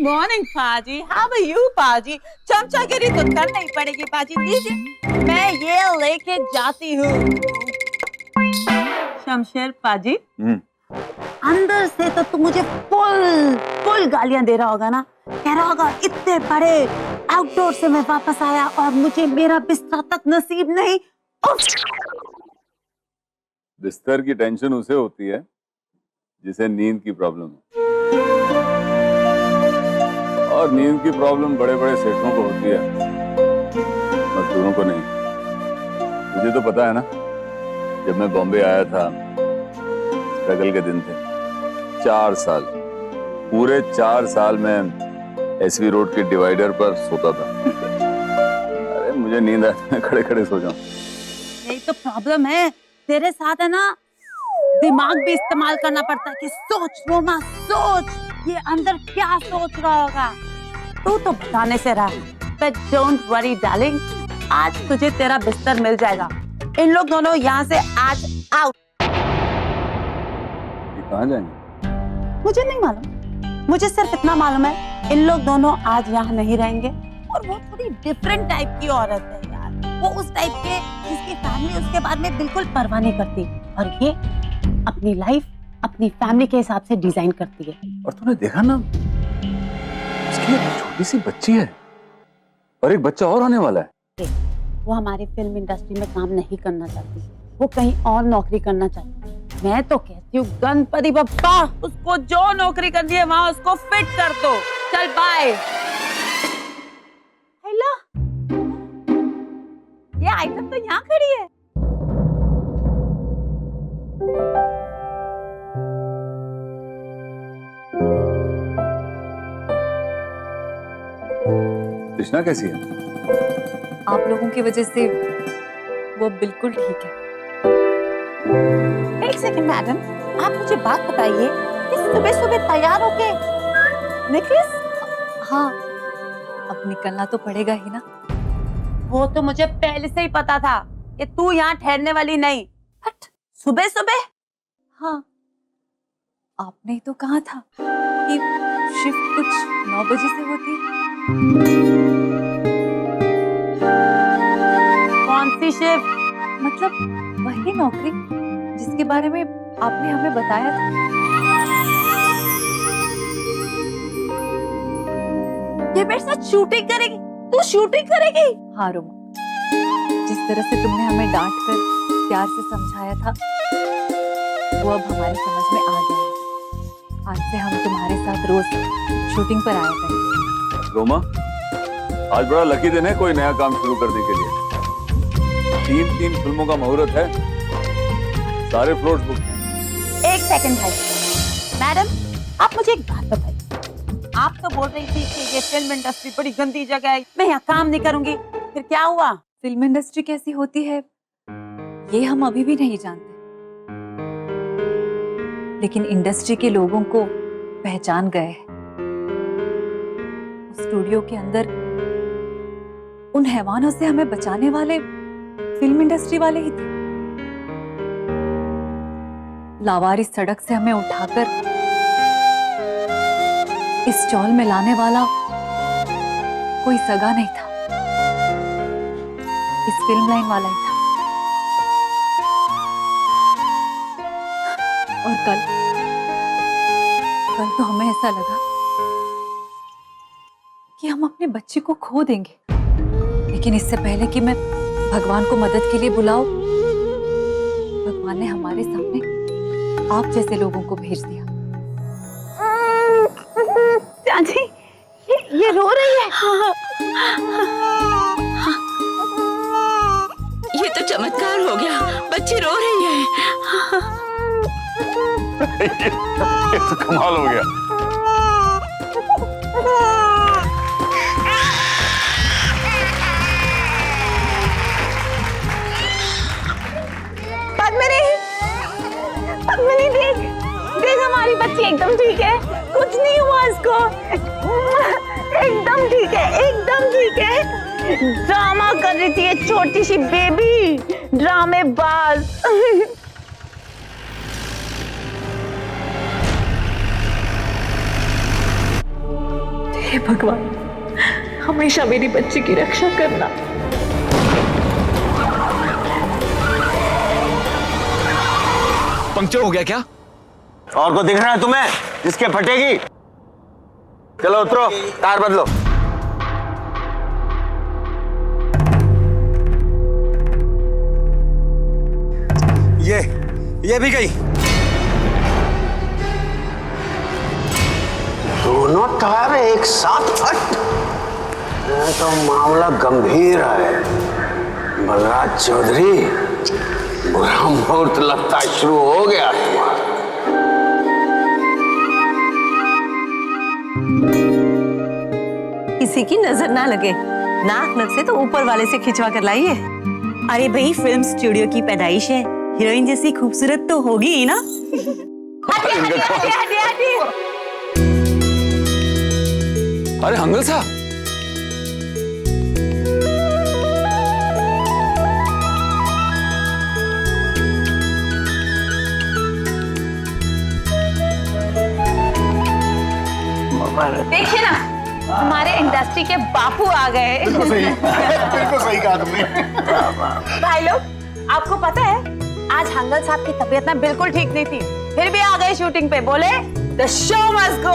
Morning पाजी, how are you पाजी? चमचागिरी तो करना ही पड़ेगी पाजी, दीजिए मैं ये लेके जाती हूँ। शमशेर पाजी, अंदर से तो तू मुझे फुल गालियां दे रहा होगा ना, कह रहा होगा इतने बड़े आउटडोर से मैं वापस आया और मुझे मेरा बिस्तर तक नसीब नहीं। बिस्तर की टेंशन उसे होती है जिसे नींद की प्रॉब्लम है, और नींद की प्रॉब्लम बड़े बड़े सेठों को होती है, मजदूरों को नहीं। मुझे तो पता है ना, जब मैं बॉम्बे आया था स्ट्रगल के दिन थे। 4 साल, पूरे 4 साल में एसवी रोड के डिवाइडर पर सोता था। अरे मुझे नींद आती है, खड़े खड़े सो जाऊं। यही तो प्रॉब्लम है तेरे साथ है ना, दिमाग भी इस्तेमाल करना पड़ता है कि सोच रोमा सोच, ये अंदर क्या सोच रहा होगा। तू तो बताने से रहा, बट डोंट वरी डार्लिंग, आज तुझे तेरा बिस्तर मिल जाएगा। इन लोग दोनों यहाँ से आज आउट। कहाँ जाएंगे? मुझे नहीं मालूम, मुझे सिर्फ इतना मालूम है इन लोग दोनों आज यहाँ नहीं रहेंगे। और वो थोड़ी डिफरेंट टाइप की औरत है यार, वो उस टाइप के जिसकी फैमिली उसके बारे में बिल्कुल परवाह नहीं करती, और ये अपनी लाइफ अपनी फैमिली के हिसाब से डिजाइन करती है। और तूने देखा ना, उसकी एक छोटी सी बच्ची है और एक बच्चा और आने वाला है। वो हमारी फिल्म इंडस्ट्री में काम नहीं करना चाहती, वो कहीं और नौकरी करना चाहती। मैं तो कहती हूँ गणपति बप्पा, उसको जो नौकरी करनी है वहाँ उसको फिट कर दो। चल बाय। हेलो, ये आइटम तो यहाँ खड़ी है। कृष्णा कैसी है? आप लोगों की वजह से वो बिल्कुल ठीक है। एक सेकंड मैडम, आप मुझे बात बताइए, सुबह सुबह तैयार होके निकली? हाँ, अब निकलना तो पड़ेगा ही ना। वो तो मुझे पहले से ही पता था कि तू यहाँ ठहरने वाली नहीं। हट, सुबह सुबह? हाँ, आपने ही तो कहा था कि शिफ्ट कुछ 9 बजे से होती है। कौन सी शिफ्ट? मतलब वही नौकरी जिसके बारे में आपने हमें बताया था। ये मेरे साथ शूटिंग करेगी? तू शूटिंग करेगी? हाँ रोमा, जिस तरह से तुमने हमें डांट कर प्यार से समझाया था, वो अब हमारी समझ में आ गया है। आज से हम तुम्हारे साथ रोज शूटिंग पर आया करेंगे। रोमा, आज बड़ा लकी दिन है कोई नया काम शुरू करने के लिए। 3 फिल्मों का मुहूर्त है, सारे फ्लोर्स बुक हैं। एक सेकंड भाई, मैडम आप मुझे एक बात बताइए, आप तो बोल रही थी कि ये फिल्म इंडस्ट्री बड़ी गंदी जगह है, मैं यहाँ काम नहीं करूंगी, फिर क्या हुआ? फिल्म इंडस्ट्री कैसी होती है ये हम अभी भी नहीं जानते, लेकिन इंडस्ट्री के लोगों को पहचान गए हैं। स्टूडियो के अंदर उन हैवानों से हमें बचाने वाले फिल्म इंडस्ट्री वाले ही थे। लावारिस सड़क से हमें उठाकर इस स्टॉल में लाने वाला कोई सगा नहीं था, इस फिल्म लाइन वाला ही था। और कल तो हमें ऐसा लगा कि हम अपने बच्चे को खो देंगे, लेकिन इससे पहले कि मैं भगवान को मदद के लिए बुलाऊं, भगवान ने हमारे सामने आप जैसे लोगों को भेज दिया। चाची, ये रो रही है। ये तो चमत्कार हो गया, बच्ची रो रही है। ये तो कमाल हो गया। पद्मिनी देख देख, हमारी बच्ची एकदम ठीक है, कुछ नहीं हुआ इसको, एकदम ठीक है, एकदम ठीक है। ड्रामा कर रही थी ये छोटी सी बेबी, ड्रामेबाज। हे भगवान, हमेशा मेरी बच्ची की रक्षा करना। पंक्चर हो गया क्या? और को दिख रहा है तुम्हें जिसके फटेगी? चलो उतरो, टायर बदलो। ये भी गई। दोनों टायर एक साथ फट, तो मामला गंभीर है। बलराज चौधरी, बुरा मुहूर्त लगता शुरू हो गया तुम्हारा। किसी की नजर ना लगे, नाक नक से तो ऊपर वाले से खिंचवा कर लाइए। अरे भाई, फिल्म स्टूडियो की पैदाइश है, हीरोइन जैसी खूबसूरत तो होगी ही ना। अरे हंगल साहब, देखिए ना, हमारे इंडस्ट्री के बापू आ गए। बिल्कुल सही कहा तुमने। भाई लोग, आपको पता है आज हंगल साहब की तबीयत ना बिल्कुल ठीक नहीं थी, फिर भी आ गए शूटिंग पे। बोले द शो मस्ट गो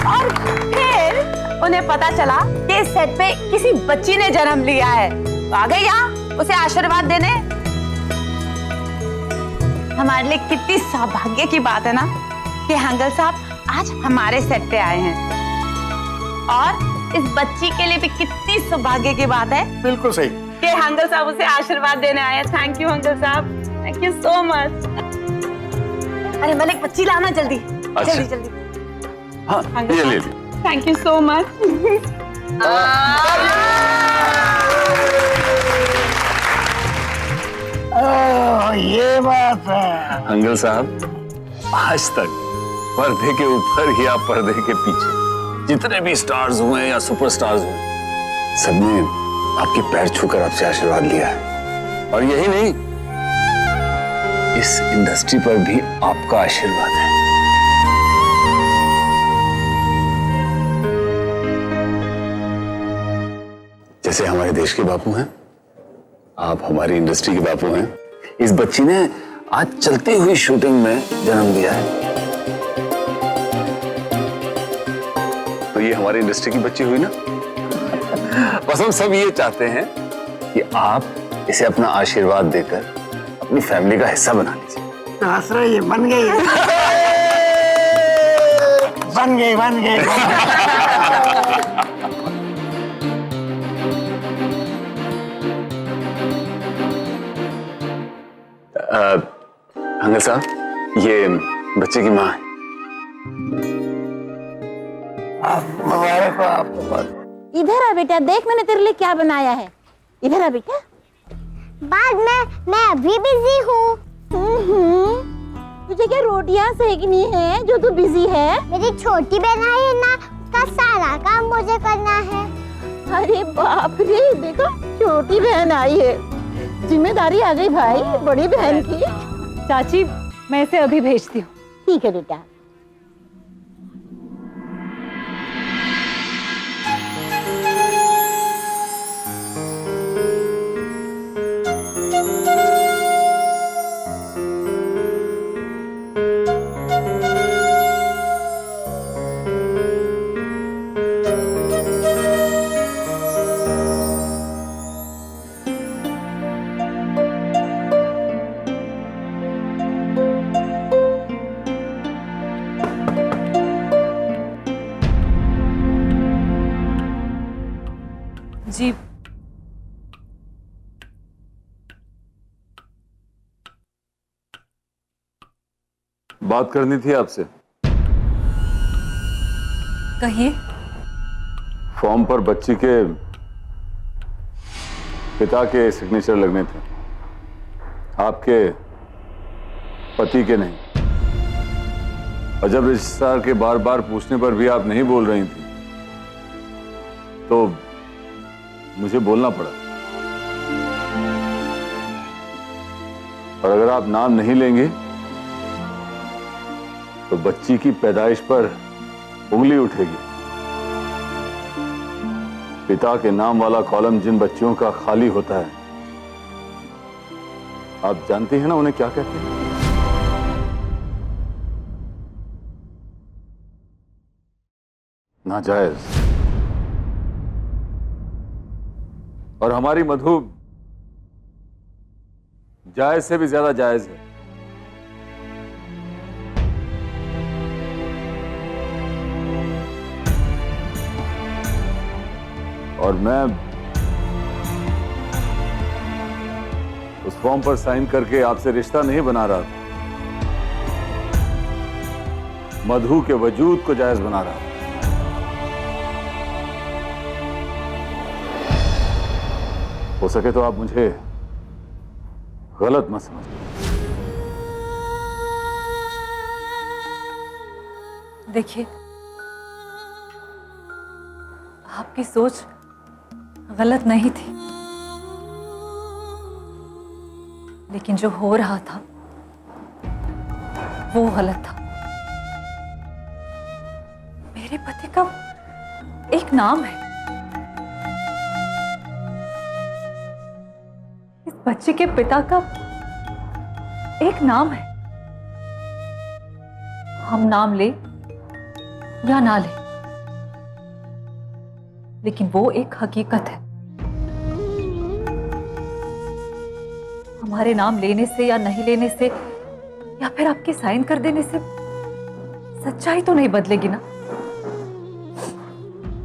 और फिर उन्हें पता चला कि इस सेट पे किसी बच्ची ने जन्म लिया है, तो आ गए यहाँ उसे आशीर्वाद देने। हमारे लिए कितनी सौभाग्य की बात है ना कि हंगल साहब आज हमारे सेट पे आए हैं, और इस बच्ची के लिए भी कितनी सौभाग्य की बात है। बिल्कुल सही कि हंगल साहब उसे आशीर्वाद देने आए हैं। थैंक यू हंगल साहब, थैंक यू सो मच। अरे मलिक, बच्ची लाना जल्दी। अच्छा। जल्दी जल्दी। हाँ, ये ले ली। Thank you so much. ये बात है। हंगल साहब, आज तक पर्दे के ऊपर या पर्दे के पीछे जितने भी स्टार्स हुए या सुपरस्टार्स हुए, सबने आपके पैर छूकर आपसे आशीर्वाद लिया है। और यही नहीं, इस इंडस्ट्री पर भी आपका आशीर्वाद है। जैसे हमारे देश के बापू हैं, आप हमारी इंडस्ट्री के बापू हैं। इस बच्ची ने आज चलती हुई शूटिंग में जन्म लिया है, तो ये हमारी इंडस्ट्री की बच्ची हुई ना। बस हम सब ये चाहते हैं कि आप इसे अपना आशीर्वाद देकर अपनी फैमिली का हिस्सा बना लीजिए। तो हंस रही है, बन गई। बन गई, बन गई। हंगल साहब, ये बच्चे की माँ है। मुबारक हो आपको। इधर आ बेटा, देख मैंने तेरे लिए क्या बनाया है। इधर आ बेटा। बाद में मैं अभी बिजी हूँ। तुझे क्या रोटियां सेकनी है जो तू बिजी है? मेरी छोटी बहन आई है ना, उसका सारा काम मुझे करना है। अरे बाप रे, देखो छोटी बहन आई है, जिम्मेदारी आ गई भाई बड़ी बहन की। चाची, मैं इसे अभी भेजती हूँ। ठीक है बेटा। जी, बात करनी थी आपसे। कहिए। फॉर्म पर बच्ची के पिता के सिग्नेचर लगने थे, आपके पति के नहीं। और जब रजिस्ट्रार के बार बार पूछने पर भी आप नहीं बोल रही थी, तो मुझे बोलना पड़ा। और अगर आप नाम नहीं लेंगे तो बच्ची की पैदाइश पर उंगली उठेगी। पिता के नाम वाला कॉलम जिन बच्चियों का खाली होता है, आप जानती हैं ना उन्हें क्या कहते हैं? नाजायज। और हमारी मधु जायज से भी ज्यादा जायज है। और मैं उस फॉर्म पर साइन करके आपसे रिश्ता नहीं बना रहा था, मधु के वजूद को जायज बना रहा था। हो सके तो आप मुझे गलत मत समझिए। देखिए, आपकी सोच गलत नहीं थी, लेकिन जो हो रहा था वो गलत था। मेरे पति का एक नाम है, इस बच्चे के पिता का एक नाम है। हम नाम ले या ना ले, लेकिन वो एक हकीकत है। हमारे नाम लेने से या नहीं लेने से या फिर आपके साइन कर देने से सच्चाई तो नहीं बदलेगी ना।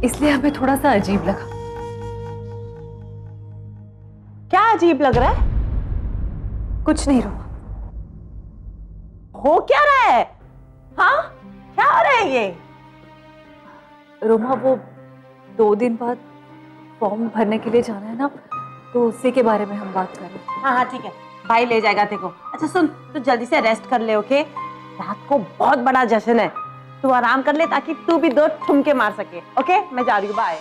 इसलिए हमें थोड़ा सा अजीब लगा। क्या अजीब लग रहा है? कुछ नहीं रोमा। हो क्या रहा है? हाँ, क्या हो रहा है ये? रोमा, वो 2 दिन बाद फॉर्म भरने के लिए जाना है ना, तो उसी के बारे में हम बात कर रहे हैं। हाँ हाँ ठीक है, भाई ले जाएगा तेरे को। अच्छा सुन, तू जल्दी से रेस्ट कर ले, ओके? रात को बहुत बड़ा जश्न है, तू आराम कर ले ताकि तू भी 2 ठुमके मार सके। ओके, मैं जा रही हूँ, बाय।